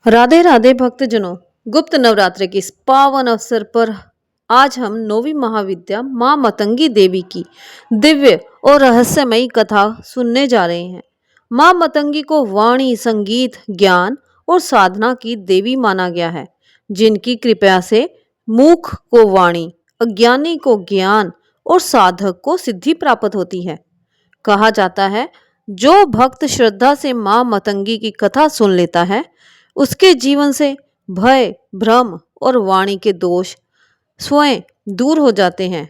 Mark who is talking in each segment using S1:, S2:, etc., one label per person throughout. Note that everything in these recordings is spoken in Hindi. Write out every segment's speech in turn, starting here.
S1: राधे राधे भक्तजनों। गुप्त नवरात्र के इस पावन अवसर पर आज हम नौवीं महाविद्या मां मतंगी देवी की दिव्य और रहस्यमयी कथा सुनने जा रहे हैं। मां मतंगी को वाणी, संगीत, ज्ञान और साधना की देवी माना गया है, जिनकी कृपा से मूख को वाणी, अज्ञानी को ज्ञान और साधक को सिद्धि प्राप्त होती है। कहा जाता है, जो भक्त श्रद्धा से मां मतंगी की कथा सुन लेता है, उसके जीवन से भय, भ्रम और वाणी के दोष स्वयं दूर हो जाते हैं।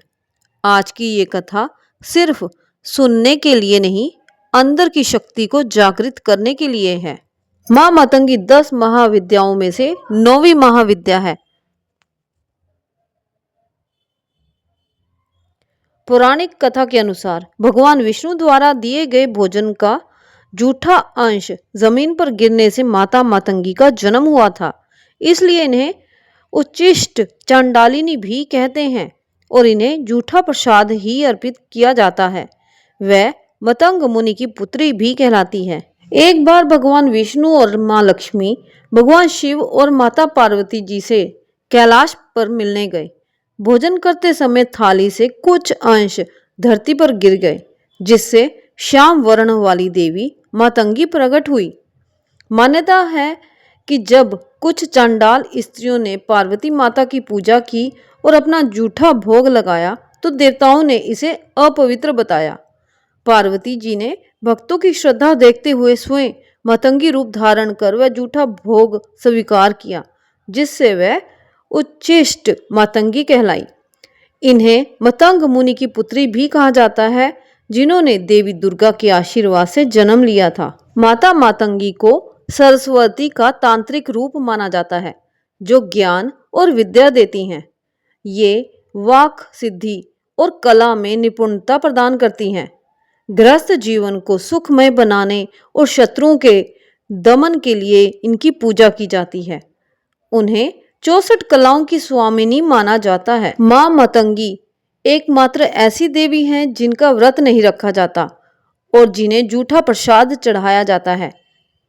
S1: आज की ये कथा सिर्फ सुनने के लिए नहीं, अंदर की शक्ति को जागृत करने के लिए है। मां मतंगी 10 महाविद्याओं में से 9वीं महाविद्या है। पौराणिक कथा के अनुसार भगवान विष्णु द्वारा दिए गए भोजन का जूठा अंश जमीन पर गिरने से माता मातंगी का जन्म हुआ था। इसलिए इन्हें उच्चिष्ट चांडालिनी भी कहते हैं और इन्हें जूठा प्रसाद ही अर्पित किया जाता है। वह मतंग मुनि की पुत्री भी कहलाती है। एक बार भगवान विष्णु और मां लक्ष्मी भगवान शिव और माता पार्वती जी से कैलाश पर मिलने गए। भोजन करते समय थाली से कुछ अंश धरती पर गिर गए, जिससे श्याम वर्ण वाली देवी मातंगी प्रकट हुई। मान्यता है कि जब कुछ चांडाल स्त्रियों ने पार्वती माता की पूजा की और अपना जूठा भोग लगाया, तो देवताओं ने इसे अपवित्र बताया। पार्वती जी ने भक्तों की श्रद्धा देखते हुए स्वयं मतंगी रूप धारण कर वह जूठा भोग स्वीकार किया, जिससे वह उच्चिष्ट मातंगी कहलाई। इन्हें मतंग मुनि की पुत्री भी कहा जाता है, जिन्होंने देवी दुर्गा के आशीर्वाद से जन्म लिया था। माता मातंगी को सरस्वती का तांत्रिक रूप माना जाता है, जो ज्ञान और विद्या देती हैं। ये वाक सिद्धि और कला में निपुणता प्रदान करती हैं। गृहस्थ जीवन को सुखमय बनाने और शत्रुओं के दमन के लिए इनकी पूजा की जाती है। उन्हें 64 कलाओं की स्वामिनी माना जाता है। मां मतंगी एकमात्र ऐसी देवी हैं जिनका व्रत नहीं रखा जाता और जिन्हें जूठा प्रसाद चढ़ाया जाता है।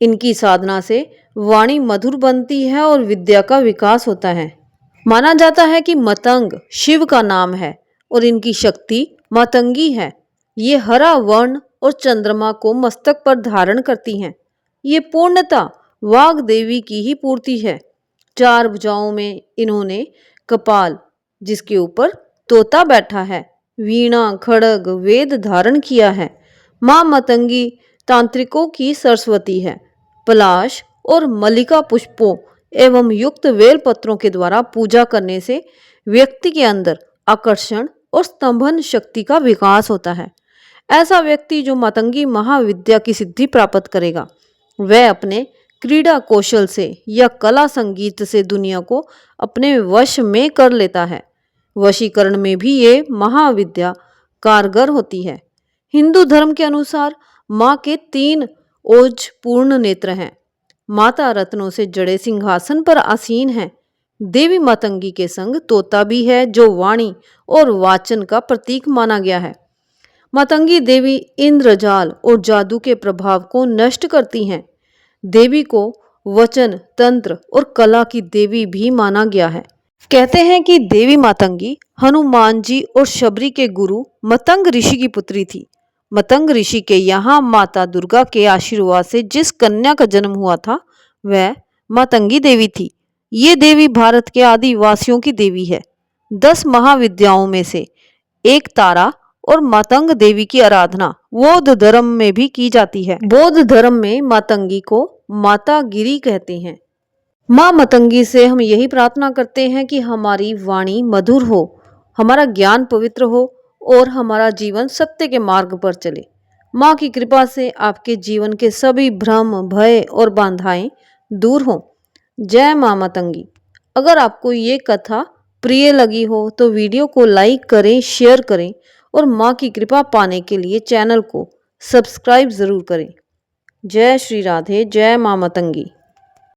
S1: इनकी साधना से वाणी मधुर बनती है और विद्या का विकास होता है। माना जाता है कि मतंग शिव का नाम है और इनकी शक्ति मतंगी है। ये हरा वर्ण और चंद्रमा को मस्तक पर धारण करती हैं। ये पूर्णता वाग देवी की ही पूर्ति है। 4 भुजाओं में इन्होंने कपाल, जिसके ऊपर तोता बैठा है, वीणा, खड़ग, वेद धारण किया है। मां मतंगी तांत्रिकों की सरस्वती है। पलाश और मल्लिका पुष्पों एवं युक्त वेल पत्रों के द्वारा पूजा करने से व्यक्ति के अंदर आकर्षण और स्तंभन शक्ति का विकास होता है। ऐसा व्यक्ति जो मतंगी महाविद्या की सिद्धि प्राप्त करेगा, वह अपने क्रीड़ा कौशल से या कला संगीत से दुनिया को अपने वश में कर लेता है। वशीकरण में भी ये महाविद्या कारगर होती है। हिंदू धर्म के अनुसार मां के 3 ओज पूर्ण नेत्र हैं। माता रत्नों से जड़े सिंहासन पर आसीन हैं। देवी मातंगी के संग तोता भी है, जो वाणी और वाचन का प्रतीक माना गया है। मातंगी देवी इंद्रजाल और जादू के प्रभाव को नष्ट करती हैं। देवी को वचन, तंत्र और कला की देवी भी माना गया है। कहते हैं कि देवी मातंगी हनुमान जी और शबरी के गुरु मतंग ऋषि की पुत्री थी। मतंग ऋषि के यहाँ माता दुर्गा के आशीर्वाद से जिस कन्या का जन्म हुआ था, वह मातंगी देवी थी। ये देवी भारत के आदिवासियों की देवी है। 10 महाविद्याओं में से एक तारा और मातंग देवी की आराधना बौद्ध धर्म में भी की जाती है। बौद्ध धर्म में मातंगी को माता गिरी कहते हैं। मां मतंगी से हम यही प्रार्थना करते हैं कि हमारी वाणी मधुर हो, हमारा ज्ञान पवित्र हो और हमारा जीवन सत्य के मार्ग पर चले। मां की कृपा से आपके जीवन के सभी भ्रम, भय और बाधाएं दूर हों। जय मां मतंगी। अगर आपको ये कथा प्रिय लगी हो तो वीडियो को लाइक करें, शेयर करें और मां की कृपा पाने के लिए चैनल को सब्सक्राइब जरूर करें। जय श्री राधे, जय मां मतंगी।